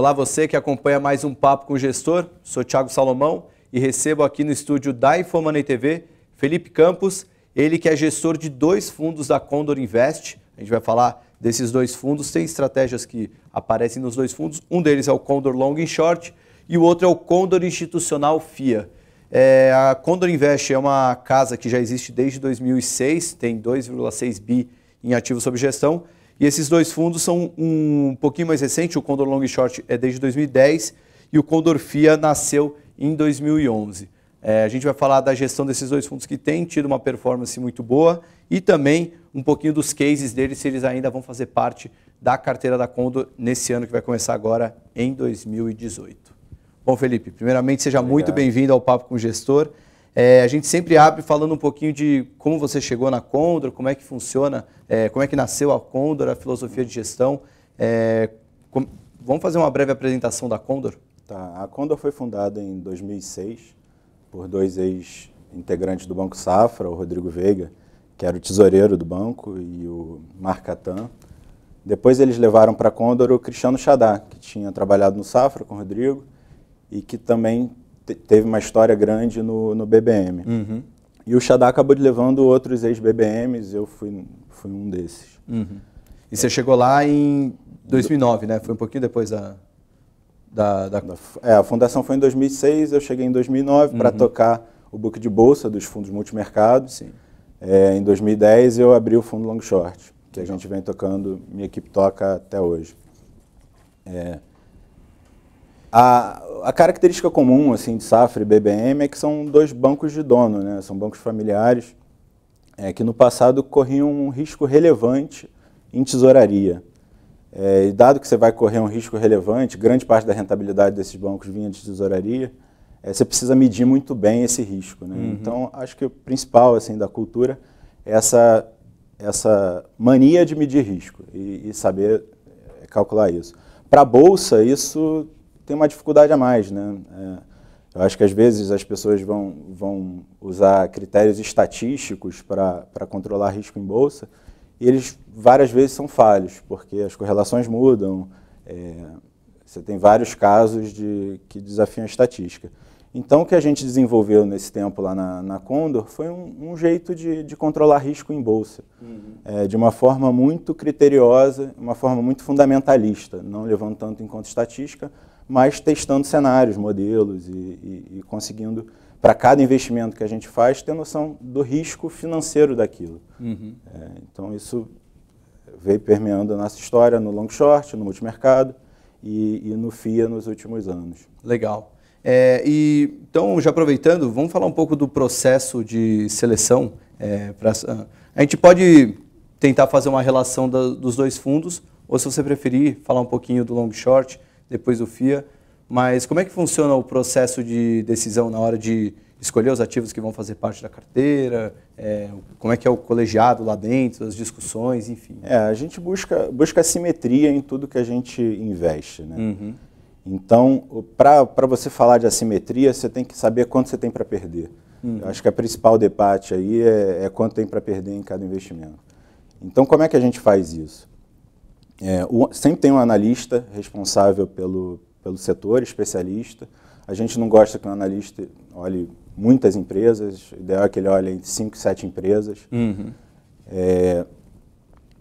Olá, você que acompanha mais um Papo com o Gestor. Sou Thiago Salomão e recebo aqui no estúdio da Infomoney TV Felipe Campos, ele que é gestor de 2 fundos da Condor Invest. A gente vai falar desses 2 fundos, tem estratégias que aparecem nos 2 fundos. Um deles é o Condor Long and Short e o outro é o Condor Institucional FIA. A Condor Invest é uma casa que já existe desde 2006, tem 2,6 bi em ativos sob gestão. E esses 2 fundos são um pouquinho mais recentes, o Condor Long Short é desde 2010 e o Condor FIA nasceu em 2011. A gente vai falar da gestão desses 2 fundos que têm tido uma performance muito boa e também um pouquinho dos cases deles, se eles ainda vão fazer parte da carteira da Condor nesse ano que vai começar agora em 2018. Bom, Felipe, primeiramente seja muito bem-vindo ao Papo com o Gestor. A gente sempre abre falando um pouquinho de como você chegou na Condor, como é que funciona, como é que nasceu a Condor, a filosofia de gestão. Vamos fazer uma breve apresentação da Condor? Tá. A Condor foi fundada em 2006 por 2 ex-integrantes do Banco Safra, o Rodrigo Veiga, que era o tesoureiro do banco, e o Marc Catan. Depois eles levaram para a Condor o Cristiano Chadá, que tinha trabalhado no Safra com o Rodrigo e que também teve uma história grande no BBM. Uhum. E o Chadá acabou levando outros ex-BBMs, eu fui um desses. Uhum. E você chegou lá em 2009, né? Foi um pouquinho depois a fundação foi em 2006, eu cheguei em 2009 para tocar o book de bolsa dos fundos multimercados. Sim. Em 2010 eu abri o fundo Long Short, que a gente vem tocando, minha equipe toca até hoje. A característica comum assim, de Safra e BBM é que são 2 bancos de dono, né? São bancos familiares que no passado corriam um risco relevante em tesouraria. E dado que você vai correr um risco relevante, grande parte da rentabilidade desses bancos vinha de tesouraria, você precisa medir muito bem esse risco, né? Uhum. Então, acho que o principal assim, da cultura é essa mania de medir risco e saber calcular isso. Para a Bolsa, isso tem uma dificuldade a mais, né? Eu acho que às vezes as pessoas vão usar critérios estatísticos para controlar risco em bolsa e eles várias vezes são falhos, porque as correlações mudam, você tem vários casos que desafiam a estatística. Então o que a gente desenvolveu nesse tempo lá na Condor foi um jeito de controlar risco em bolsa, de uma forma muito criteriosa, uma forma muito fundamentalista, não levando tanto em conta estatística, mas testando cenários, modelos e conseguindo, para cada investimento que a gente faz, ter noção do risco financeiro daquilo. Uhum. Então isso veio permeando a nossa história no long short, no multimercado e no FIA nos últimos anos. Legal. Então, já aproveitando, vamos falar um pouco do processo de seleção. A gente pode tentar fazer uma relação dos 2 fundos, ou se você preferir, falar um pouquinho do long short, depois do FIA, mas como é que funciona o processo de decisão na hora de escolher os ativos que vão fazer parte da carteira, como é que é o colegiado lá dentro, as discussões, enfim. A gente busca assimetria em tudo que a gente investe, né? Uhum. Então, para você falar de assimetria, você tem que saber quanto você tem para perder. Eu acho que a principal debate aí é quanto tem para perder em cada investimento. Então, como é que a gente faz isso? Sempre tem um analista responsável pelo setor, especialista. A gente não gosta que um analista olhe muitas empresas, o ideal é que ele olhe entre 5 e 7 empresas. Uhum.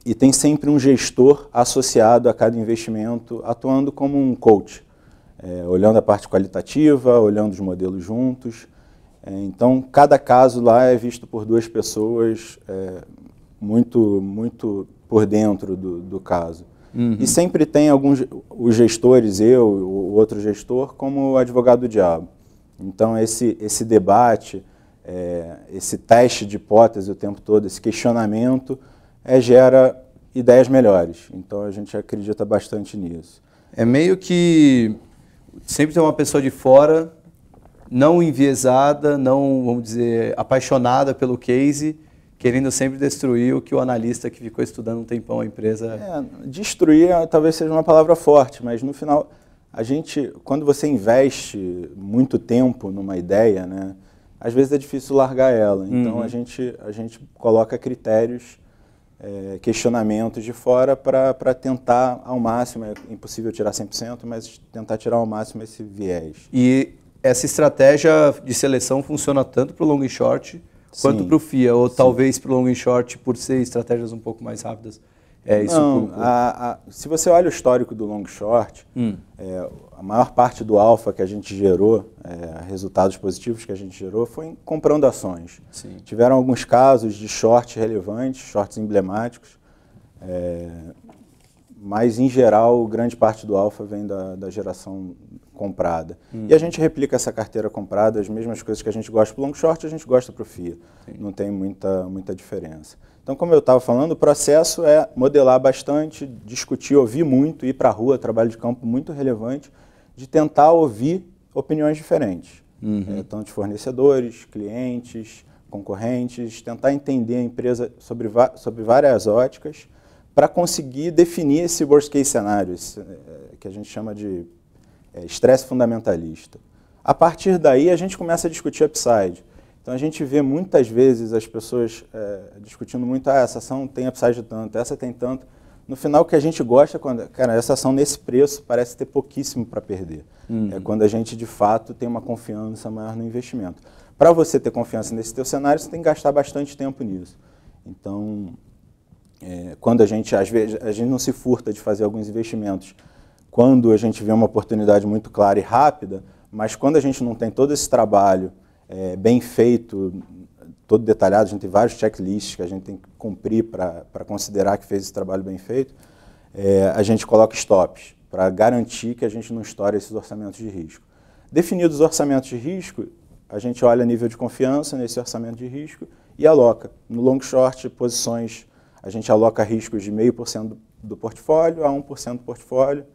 E tem sempre um gestor associado a cada investimento, atuando como um coach, olhando a parte qualitativa, olhando os modelos juntos. Então, cada caso lá é visto por 2 pessoas muito por dentro do caso. Uhum. E sempre tem os gestores, o outro gestor, como advogado do diabo. Então, esse debate, esse teste de hipótese o tempo todo, esse questionamento, gera ideias melhores. Então, a gente acredita bastante nisso. É meio que sempre tem uma pessoa de fora, não enviesada, não, vamos dizer, apaixonada pelo case, querendo sempre destruir o que o analista que ficou estudando um tempão a empresa... Destruir talvez seja uma palavra forte, mas no final, quando você investe muito tempo numa ideia, né, às vezes é difícil largar ela. Então a gente coloca critérios questionamentos de fora para tentar ao máximo, é impossível tirar 100%, mas tentar tirar ao máximo esse viés. E essa estratégia de seleção funciona tanto para o long e short quanto para o FIA, ou talvez para o long e short por ser estratégias um pouco mais rápidas? Não, se você olha o histórico do long short, a maior parte do alfa que a gente gerou, resultados positivos que a gente gerou, foi comprando ações. Sim. Tiveram alguns casos de shorts relevantes, shorts emblemáticos, mas em geral grande parte do alfa vem da geração comprada. E a gente replica essa carteira comprada, as mesmas coisas que a gente gosta para o long short, a gente gosta para o FIA. Sim. Não tem muita diferença. Então, como eu estava falando, o processo é modelar bastante, discutir, ouvir muito, ir para a rua, trabalho de campo muito relevante, de tentar ouvir opiniões diferentes. Tanto de fornecedores, clientes, concorrentes, tentar entender a empresa sobre várias óticas para conseguir definir esse worst case cenário, que a gente chama de estresse fundamentalista. A partir daí, a gente começa a discutir upside. Então, a gente vê muitas vezes as pessoas discutindo muito, essa ação tem upside de tanto, essa tem tanto. No final, o que a gente gosta é quando, cara, essa ação nesse preço parece ter pouquíssimo para perder. É quando a gente, de fato, tem uma confiança maior no investimento. Para você ter confiança nesse teu cenário, você tem que gastar bastante tempo nisso. Então, quando às vezes, a gente não se furta de fazer alguns investimentos quando a gente vê uma oportunidade muito clara e rápida, mas quando a gente não tem todo esse trabalho bem feito, todo detalhado, a gente tem vários checklists que a gente tem que cumprir para considerar que fez esse trabalho bem feito, a gente coloca stops para garantir que a gente não estoure esses orçamentos de risco. Definidos os orçamentos de risco, a gente olha nível de confiança nesse orçamento de risco e aloca. No long short, posições, a gente aloca riscos de 0,5% do portfólio a 1% do portfólio.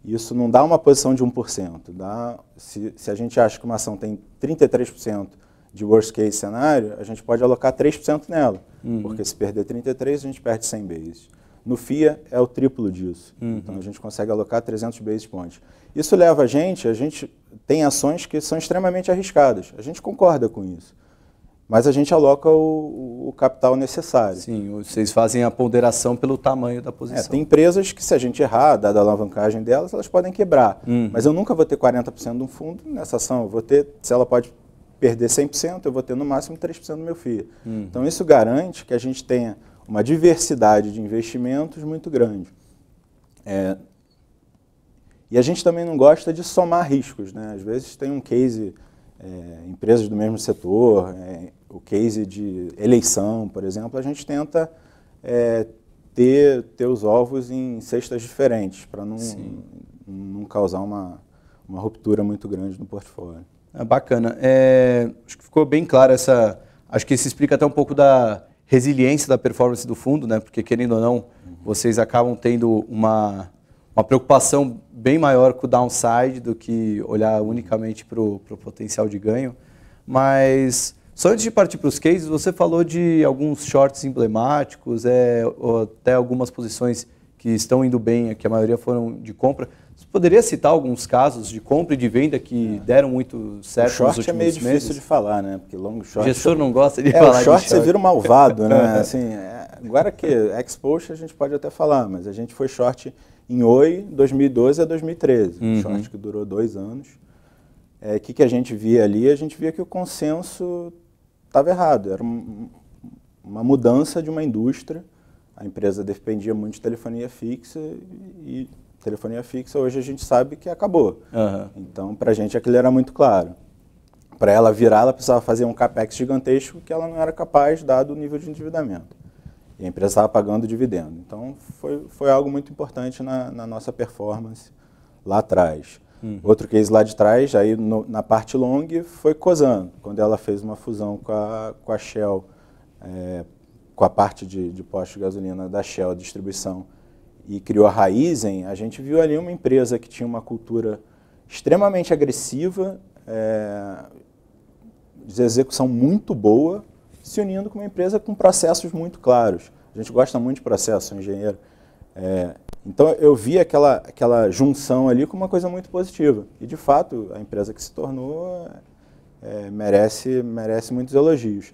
Isso não dá uma posição de 1%. Se a gente acha que uma ação tem 33% de worst case cenário, a gente pode alocar 3% nela. Porque se perder 33%, a gente perde 100 bases. No FIA é o triplo disso. Então a gente consegue alocar 300 basis points. Isso leva a gente tem ações que são extremamente arriscadas. A gente concorda com isso. Mas a gente aloca o capital necessário. Sim, vocês fazem a ponderação pelo tamanho da posição. Tem empresas que, se a gente errar, dada a alavancagem delas, elas podem quebrar. Mas eu nunca vou ter 40% de um fundo nessa ação. Eu vou ter, se ela pode perder 100%, eu vou ter no máximo 3% do meu FIA. Então isso garante que a gente tenha uma diversidade de investimentos muito grande. E a gente também não gosta de somar riscos, né? Às vezes tem um case, empresas do mesmo setor, o case de eleição, por exemplo, a gente tenta ter os ovos em cestas diferentes, para não causar uma ruptura muito grande no portfólio. Bacana. Acho que ficou bem claro acho que isso explica até um pouco da resiliência da performance do fundo, né? Porque, querendo ou não, vocês acabam tendo uma preocupação bem maior com o downside do que olhar unicamente para o potencial de ganho. Mas, só antes de partir para os cases, você falou de alguns shorts emblemáticos, ou até algumas posições que estão indo bem, que a maioria foram de compra. Você poderia citar alguns casos de compra e de venda que deram muito certo nos últimos meses? O short é meio difícil de falar, né? Porque long short... O gestor não gosta de falar de short. O short você vira um malvado, né? Assim, agora que exposure a gente pode até falar, mas a gente foi short em Oi 2012 a 2013. Um short que durou 2 anos. O que a gente via ali? A gente via que o consenso estava errado. Era uma mudança de uma indústria. A empresa dependia muito de telefonia fixa e telefonia fixa hoje a gente sabe que acabou. Então, para a gente aquilo era muito claro. Para ela virar, ela precisava fazer um capex gigantesco que ela não era capaz, dado o nível de endividamento. E a empresa estava pagando dividendo. Então, foi algo muito importante na nossa performance lá atrás. Outro case lá de trás, aí na parte long, foi Cosan, quando ela fez uma fusão com a Shell, com a parte de postos de gasolina da Shell, distribuição, e criou a Raízen. A gente viu ali uma empresa que tinha uma cultura extremamente agressiva, de execução muito boa, se unindo com uma empresa com processos muito claros. A gente gosta muito de processo, sou engenheiro. Então eu vi aquela junção ali como uma coisa muito positiva. E de fato, a empresa que se tornou merece muitos elogios.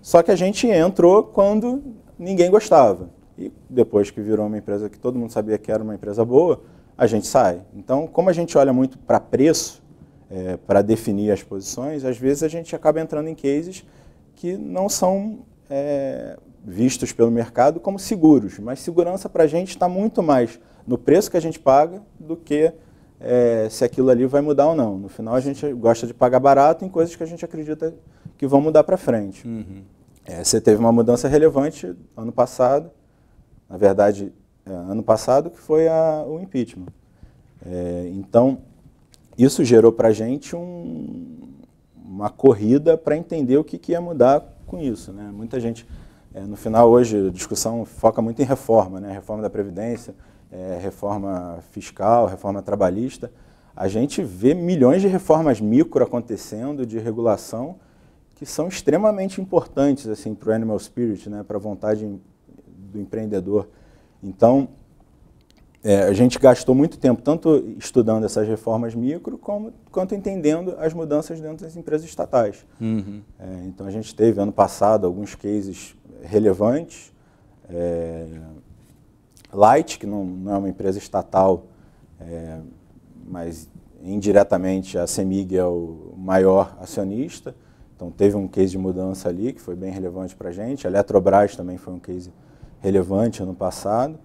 Só que a gente entrou quando ninguém gostava. e depois que virou uma empresa que todo mundo sabia que era uma empresa boa, a gente sai. Então, como a gente olha muito para preço, para definir as posições, às vezes a gente acaba entrando em cases que não são vistos pelo mercado como seguros, mas segurança para a gente está muito mais no preço que a gente paga do que se aquilo ali vai mudar ou não. No final, a gente gosta de pagar barato em coisas que a gente acredita que vão mudar para frente. Uhum. Você teve uma mudança relevante ano passado, na verdade, ano passado, que foi o impeachment. Então, isso gerou para a gente uma corrida para entender o que ia mudar com isso, né? Muita gente, no final, hoje, a discussão foca muito em reforma, né? Reforma da Previdência, reforma fiscal, reforma trabalhista. A gente vê milhões de reformas micro acontecendo, de regulação, que são extremamente importantes assim, para o animal spirit, né? Para a vontade do empreendedor. Então, a gente gastou muito tempo tanto estudando essas reformas micro, quanto entendendo as mudanças dentro das empresas estatais. Uhum. Então, a gente teve, ano passado, alguns cases relevantes. Light, que não é uma empresa estatal, mas indiretamente a CEMIG é o maior acionista. Então, teve um case de mudança ali, que foi bem relevante para a gente. A Eletrobras também foi um case relevante ano passado.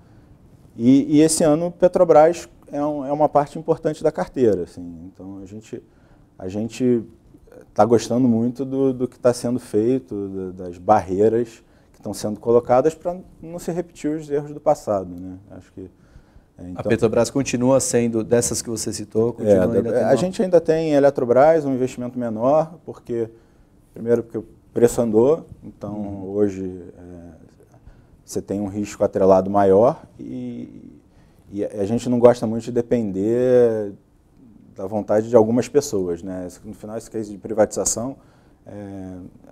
E esse ano, Petrobras é uma parte importante da carteira. Assim. Então, a gente está gostando muito do que está sendo feito, das barreiras que estão sendo colocadas para não se repetir os erros do passado. Né? Acho que, então, a Petrobras continua sendo, dessas que você citou, a gente ainda tem Eletrobras, um investimento menor, primeiro porque o preço andou, então hoje você tem um risco atrelado maior e a gente não gosta muito de depender da vontade de algumas pessoas, né? No final, esse case de privatização,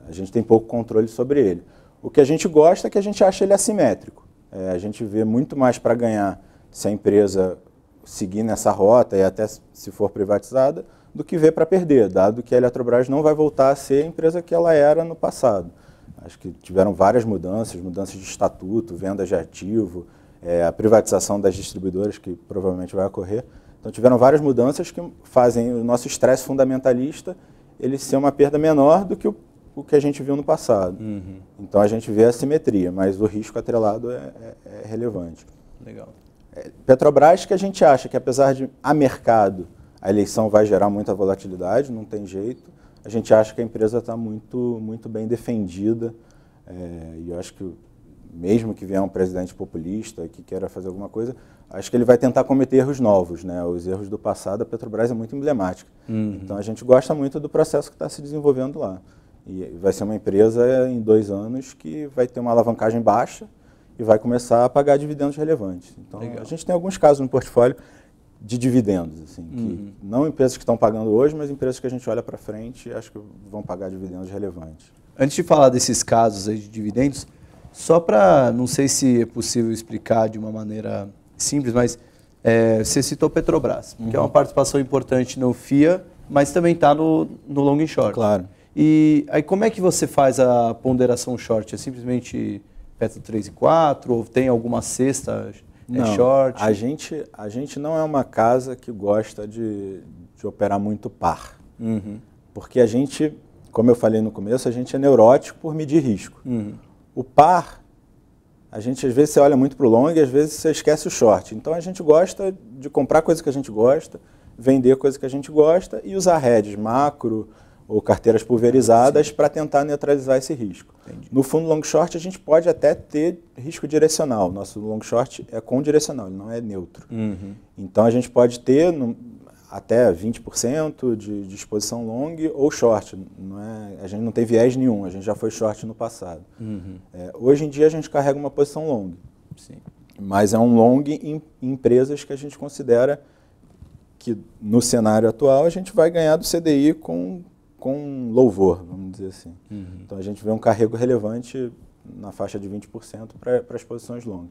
a gente tem pouco controle sobre ele. O que a gente gosta é que a gente acha ele assimétrico. A gente vê muito mais para ganhar se a empresa seguir nessa rota e até se for privatizada, do que vê para perder, dado que a Eletrobras não vai voltar a ser a empresa que ela era no passado. Acho que tiveram várias mudanças de estatuto, vendas de ativo, a privatização das distribuidoras, que provavelmente vai ocorrer. Então, tiveram várias mudanças que fazem o nosso estresse fundamentalista ele ser uma perda menor do que o que a gente viu no passado. Uhum. Então, a gente vê a simetria, mas o risco atrelado é relevante. Legal. Petrobras, que a gente acha que, apesar de a mercado, a eleição vai gerar muita volatilidade, não tem jeito, a gente acha que a empresa está muito, muito bem defendida, e eu acho que mesmo que vier um presidente populista que queira fazer alguma coisa, acho que ele vai tentar cometer erros novos, né? Os erros do passado, a Petrobras é muito emblemática. Uhum. Então a gente gosta muito do processo que está se desenvolvendo lá. E vai ser uma empresa em 2 anos que vai ter uma alavancagem baixa e vai começar a pagar dividendos relevantes. Então Legal. A gente tem alguns casos no portfólio de dividendos, assim, que não empresas que estão pagando hoje, mas empresas que a gente olha para frente e acho que vão pagar dividendos relevantes. Antes de falar desses casos aí de dividendos, só para, não sei se é possível explicar de uma maneira simples, mas você citou Petrobras, que é uma participação importante no FIA, mas também está no long and short. Claro. E aí como é que você faz a ponderação short? É simplesmente Petro 3 e 4 ou tem alguma cesta short? A gente não é uma casa que gosta de operar muito par. Uhum. Porque a gente, como eu falei no começo, a gente é neurótico por medir risco. Uhum. O par, a gente às vezes você olha muito para o long e às vezes você esquece o short. Então a gente gosta de comprar coisa que a gente gosta, vender coisa que a gente gosta e usar hedges macro ou carteiras pulverizadas para tentar neutralizar esse risco. Entendi. No fundo long short a gente pode até ter risco direcional. Nosso long short é condirecional, ele não é neutro. Uhum. Então a gente pode ter até 20% de exposição long ou short. A gente não tem viés nenhum, a gente já foi short no passado. Uhum. Hoje em dia a gente carrega uma posição long. Sim. Mas é um long em empresas que a gente considera que no cenário atual a gente vai ganhar do CDI com louvor, vamos dizer assim. Uhum. Então a gente vê um carrego relevante na faixa de 20% para as posições long.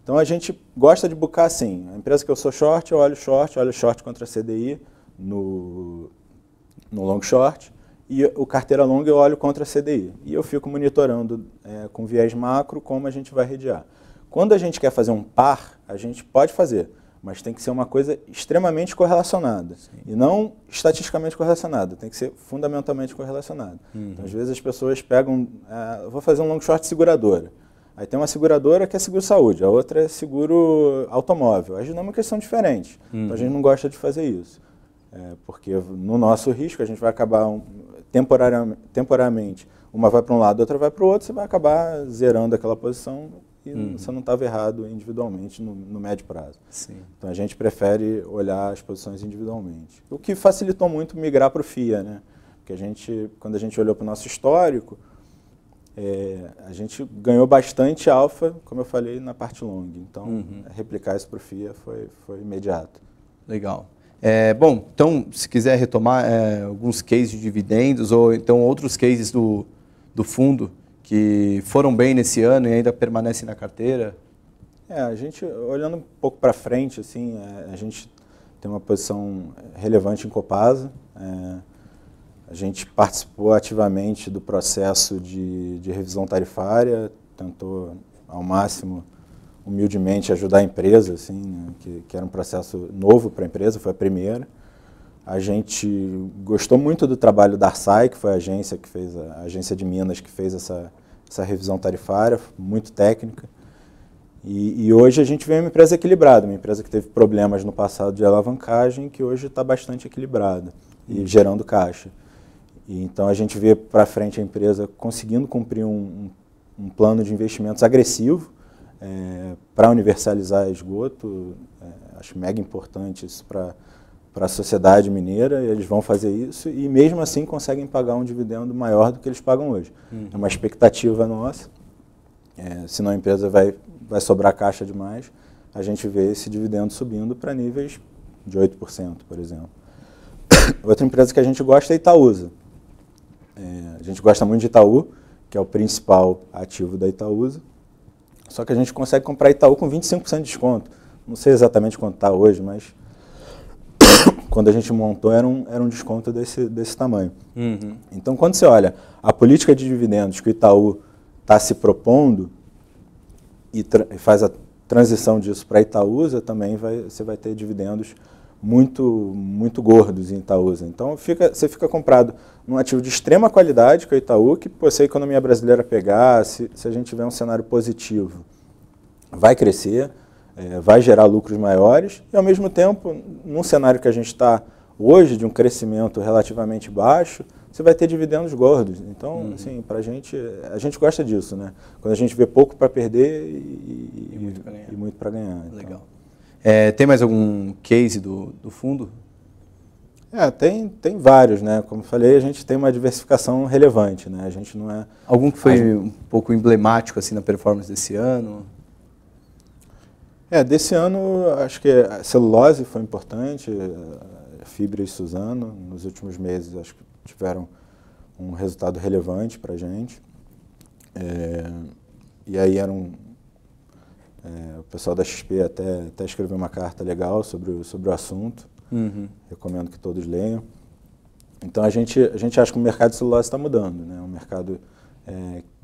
Então a gente gosta de buscar assim, a empresa que eu sou short, eu olho short contra CDI no long short, e o carteira long eu olho contra CDI. E eu fico monitorando com viés macro como a gente vai redear. Quando a gente quer fazer um par, a gente pode fazer, mas tem que ser uma coisa extremamente correlacionada. Sim. E não estatisticamente correlacionada, tem que ser fundamentalmente correlacionada. Então, às vezes as pessoas pegam, vou fazer um long short seguradora. Aí tem uma seguradora que é seguro-saúde, a outra é seguro automóvel. As dinâmicas são diferentes, então a gente não gosta de fazer isso. Porque no nosso risco a gente vai acabar temporariamente, uma vai para um lado, outra vai para o outro, você vai acabar zerando aquela posição e você não estava errado individualmente no médio prazo. Sim. Então a gente prefere olhar as posições individualmente. O que facilitou muito migrar para o FIA, né? Porque quando a gente olhou para o nosso histórico, a gente ganhou bastante alfa, como eu falei, na parte long. Então replicar isso para o FIA foi imediato. Legal. Bom, então se quiser retomar alguns cases de dividendos ou então outros cases do fundo que foram bem nesse ano e ainda permanecem na carteira? A gente, olhando um pouco para frente, assim, a gente tem uma posição relevante em Copasa. A gente participou ativamente do processo de revisão tarifária, tentou ao máximo, humildemente, ajudar a empresa, assim, né, que era um processo novo para a empresa, foi a primeira. A gente gostou muito do trabalho da Arsai, que foi a agência de Minas que fez essa revisão tarifária, muito técnica. E hoje a gente vê uma empresa equilibrada, uma empresa que teve problemas no passado de alavancagem, que hoje está bastante equilibrada e gerando caixa. E então a gente vê para frente a empresa conseguindo cumprir um plano de investimentos agressivo para universalizar esgoto. Acho mega importante isso para a sociedade mineira, eles vão fazer isso e mesmo assim conseguem pagar um dividendo maior do que eles pagam hoje. É uma expectativa nossa, senão a empresa vai sobrar caixa demais, a gente vê esse dividendo subindo para níveis de 8%, por exemplo. Outra empresa que a gente gosta é Itaúsa. A gente gosta muito de Itaú, que é o principal ativo da Itaúsa, só que a gente consegue comprar Itaú com 25% de desconto. Não sei exatamente quanto está hoje, mas quando a gente montou era um desconto desse tamanho. Então, quando você olha a política de dividendos que o Itaú está se propondo e faz a transição disso para a Itaúsa, também você vai ter dividendos muito, muito gordos em Itaúsa. Então, você fica comprado num ativo de extrema qualidade, que é o Itaú, que se a economia brasileira pegar, se a gente tiver um cenário positivo, vai crescer, vai gerar lucros maiores, e ao mesmo tempo, num cenário que a gente está hoje, de um crescimento relativamente baixo, você vai ter dividendos gordos. Então, assim, a gente gosta disso, né? Quando a gente vê pouco para perder e muito para ganhar. Então. Legal. Tem mais algum case do fundo? Tem vários, né? Como eu falei, a gente tem uma diversificação relevante, né? A gente não é... Algum que foi um pouco emblemático assim na performance desse ano? Desse ano, acho que a celulose foi importante, a Fibra e Suzano, nos últimos meses, acho que tiveram um resultado relevante para a gente. E aí o pessoal da XP até escreveu uma carta legal sobre o assunto. Recomendo que todos leiam. Então a gente acha que o mercado de celulose está mudando, né? O mercado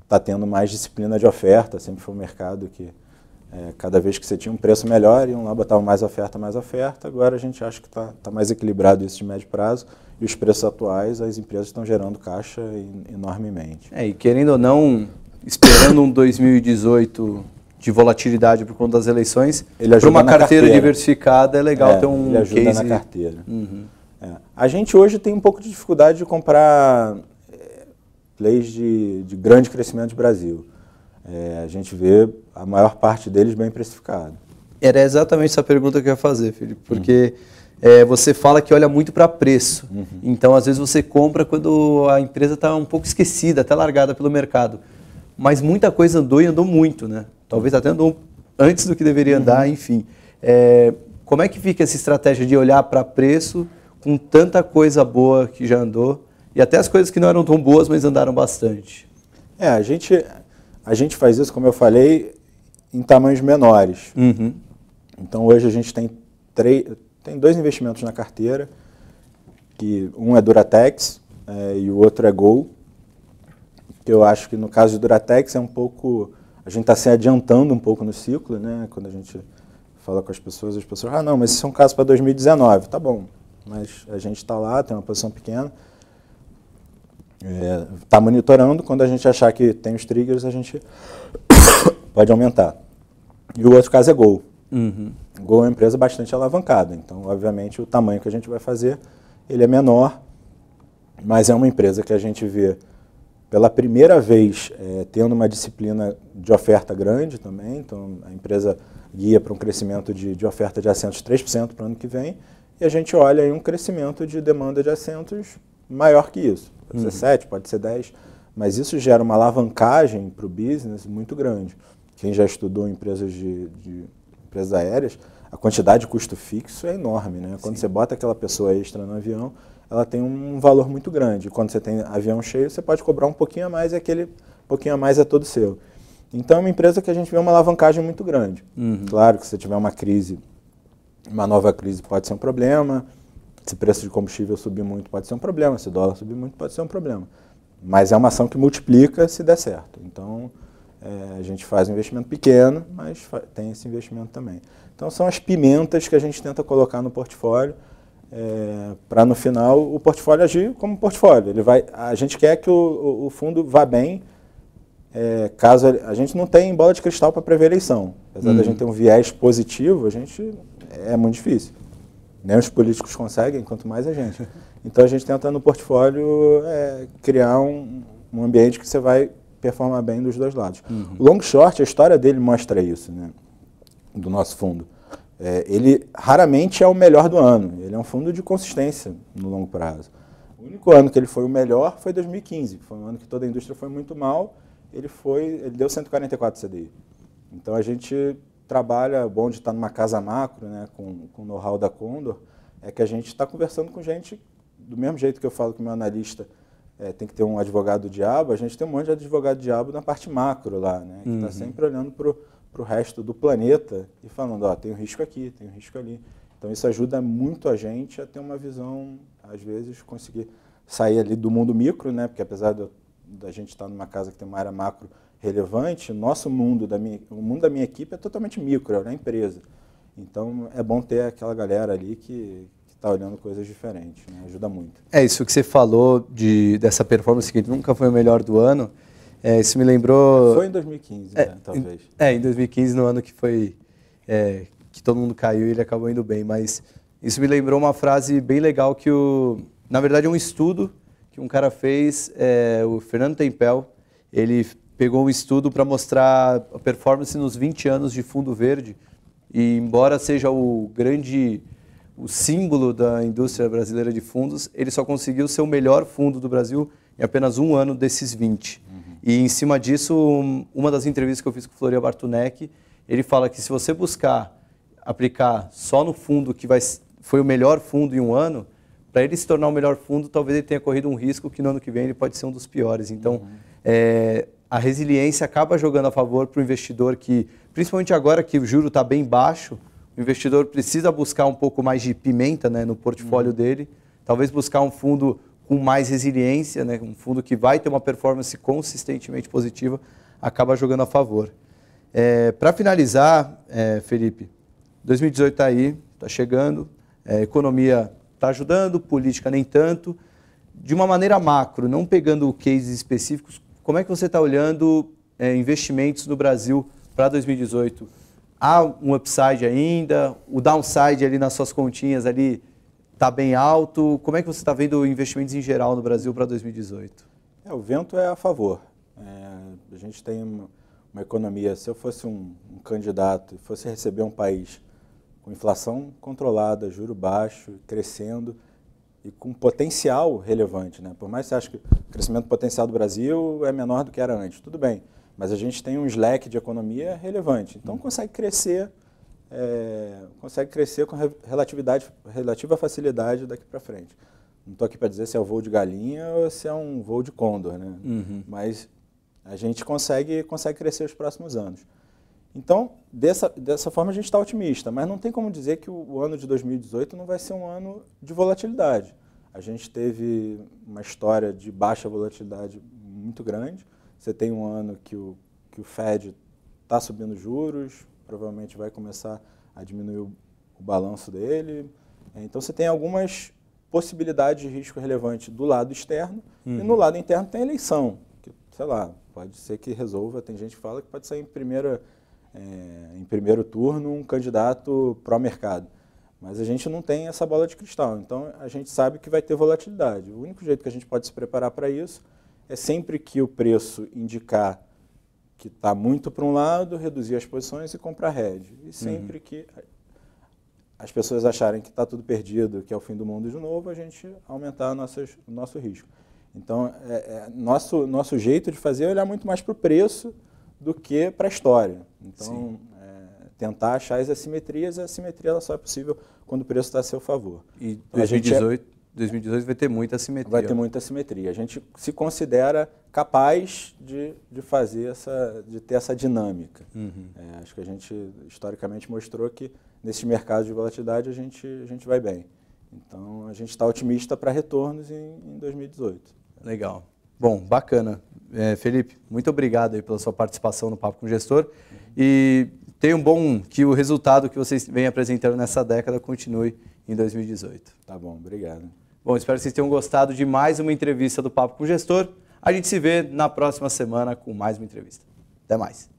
está tendo mais disciplina de oferta, sempre foi um mercado que cada vez que você tinha um preço melhor, iam lá, botavam mais oferta. Agora a gente acha que está mais equilibrado isso de médio prazo e os preços atuais, as empresas estão gerando caixa enormemente. E querendo ou não, esperando um 2018 de volatilidade por conta das eleições, para uma carteira diversificada é legal ter um ele ajuda case... na carteira. A gente hoje tem um pouco de dificuldade de comprar plays de grande crescimento de Brasil. A gente vê a maior parte deles bem precificado. Era exatamente essa pergunta que eu ia fazer, Felipe, porque você fala que olha muito para preço. Então, às vezes, você compra quando a empresa está um pouco esquecida, até largada pelo mercado. Mas muita coisa andou e andou muito, né? Talvez até andou antes do que deveria andar, enfim. Como é que fica essa estratégia de olhar para preço com tanta coisa boa que já andou e até as coisas que não eram tão boas, mas andaram bastante? A gente faz isso, como eu falei, em tamanhos menores. Então, hoje a gente tem 2 investimentos na carteira, que um é Duratex e o outro é Gol. Que eu acho que no caso de Duratex é um pouco... a gente está se adiantando um pouco no ciclo, né? Quando a gente fala com as pessoas, não, mas isso é um caso para 2019. Tá bom, mas a gente está lá, tem uma posição pequena, está monitorando, quando a gente achar que tem os triggers, a gente pode aumentar. E o outro caso é Gol. Gol é uma empresa bastante alavancada, então, obviamente, o tamanho que a gente vai fazer, ele é menor, mas é uma empresa que a gente vê pela primeira vez tendo uma disciplina de oferta grande também, então a empresa guia para um crescimento de oferta de assentos 3% para o ano que vem, e a gente olha aí um crescimento de demanda de assentos maior que isso. Pode ser 7, pode ser 10, mas isso gera uma alavancagem para o business muito grande. Quem já estudou empresas empresas aéreas, a quantidade de custo fixo é enorme, né? Quando você bota aquela pessoa extra no avião, ela tem um valor muito grande. Quando você tem avião cheio, você pode cobrar um pouquinho a mais e aquele pouquinho a mais é todo seu. Então é uma empresa que a gente vê uma alavancagem muito grande. Claro que se tiver uma crise, uma nova crise pode ser um problema, se o preço de combustível subir muito pode ser um problema, se o dólar subir muito pode ser um problema. Mas é uma ação que multiplica se der certo. Então a gente faz um investimento pequeno, mas tem esse investimento também. Então são as pimentas que a gente tenta colocar no portfólio, para no final o portfólio agir como portfólio. A gente quer que o fundo vá bem, caso a gente não tenha bola de cristal para prever a eleição. Apesar da gente ter um viés positivo, é muito difícil. Nem os políticos conseguem, quanto mais a gente. Então a gente tenta no portfólio criar um ambiente que você vai performar bem dos dois lados. O long short, a história dele mostra isso, né, do nosso fundo. Ele raramente é o melhor do ano, ele é um fundo de consistência no longo prazo. O único ano que ele foi o melhor foi 2015, que foi um ano que toda a indústria foi muito mal, ele deu 144 CDI. Então a gente trabalha, bom de estar numa casa macro, né, com o know-how da Condor, é que a gente está conversando com gente, do mesmo jeito que eu falo que o meu analista tem que ter um advogado-diabo, a gente tem um monte de advogado-diabo na parte macro lá, né, que está sempre olhando para o resto do planeta e falando, tem um risco aqui, tem um risco ali. Então isso ajuda muito a gente a ter uma visão, às vezes, conseguir sair ali do mundo micro, né, porque apesar da gente estar numa casa que tem uma área macro relevante, o mundo da minha equipe é totalmente micro, é uma empresa. Então é bom ter aquela galera ali que está olhando coisas diferentes, né? Ajuda muito. Isso que você falou dessa performance que nunca foi o melhor do ano, isso me lembrou... Foi em 2015, né, talvez. Em 2015, no ano que foi que todo mundo caiu e ele acabou indo bem, mas isso me lembrou uma frase bem legal que na verdade é um estudo que um cara fez, o Fernando Tempel, ele pegou um estudo para mostrar a performance nos 20 anos de fundo verde e embora seja o símbolo da indústria brasileira de fundos, ele só conseguiu ser o melhor fundo do Brasil em apenas um ano desses 20. E em cima disso, uma das entrevistas que eu fiz com o Florian Bartunek, ele fala que se você buscar aplicar só no fundo que foi o melhor fundo em um ano, para ele se tornar o melhor fundo, talvez ele tenha corrido um risco que no ano que vem ele pode ser um dos piores. Então, a resiliência acaba jogando a favor para o investidor que, principalmente agora que o juro está bem baixo, o investidor precisa buscar um pouco mais de pimenta, né, no portfólio dele, talvez buscar um fundo com mais resiliência, né, um fundo que vai ter uma performance consistentemente positiva, acaba jogando a favor. Para finalizar, Felipe, 2018 está aí, está chegando, a economia está ajudando, política nem tanto. De uma maneira macro, não pegando cases específicos, como é que você está olhando investimentos no Brasil para 2018? Há um upside ainda? O downside ali nas suas continhas ali está bem alto? Como é que você está vendo investimentos em geral no Brasil para 2018? O vento é a favor. A gente tem uma economia, se eu fosse um candidato e fosse receber um país com inflação controlada, juro baixo, crescendo e com potencial relevante, né? Por mais que você ache que o crescimento potencial do Brasil é menor do que era antes, tudo bem, mas a gente tem um slack de economia relevante, então consegue crescer com relativa facilidade daqui para frente. Não estou aqui para dizer se é o voo de galinha ou se é um voo de condor, né? Mas a gente consegue crescer os próximos anos. Então, dessa forma a gente está otimista, mas não tem como dizer que o ano de 2018 não vai ser um ano de volatilidade. A gente teve uma história de baixa volatilidade muito grande. Você tem um ano que o Fed está subindo juros, provavelmente vai começar a diminuir o balanço dele. Então você tem algumas possibilidades de risco relevante do lado externo, e no lado interno tem a eleição, que, sei lá, pode ser que resolva, tem gente que fala que pode sair em primeiro turno um candidato pró-mercado. Mas a gente não tem essa bola de cristal, então a gente sabe que vai ter volatilidade. O único jeito que a gente pode se preparar para isso é sempre que o preço indicar que está muito para um lado, reduzir as posições e comprar hedge. E sempre que as pessoas acharem que está tudo perdido, que é o fim do mundo de novo, a gente aumentar o nosso risco. Então, nosso jeito de fazer é olhar muito mais para o preço do que para a história. Então, tentar achar as assimetrias, a assimetria ela só é possível quando o preço está a seu favor. E 2018 vai ter muita assimetria. Vai ter muita assimetria. A gente se considera capaz de fazer de ter essa dinâmica. Acho que a gente historicamente mostrou que nesses mercados de volatilidade a gente vai bem. Então a gente está otimista para retornos em 2018. Legal. Bom, bacana. Felipe, muito obrigado aí pela sua participação no Papo com o Gestor. E tenham que o resultado que vocês vêm apresentando nessa década continue em 2018. Tá bom, obrigado. Bom, espero que vocês tenham gostado de mais uma entrevista do Papo com o Gestor. A gente se vê na próxima semana com mais uma entrevista. Até mais.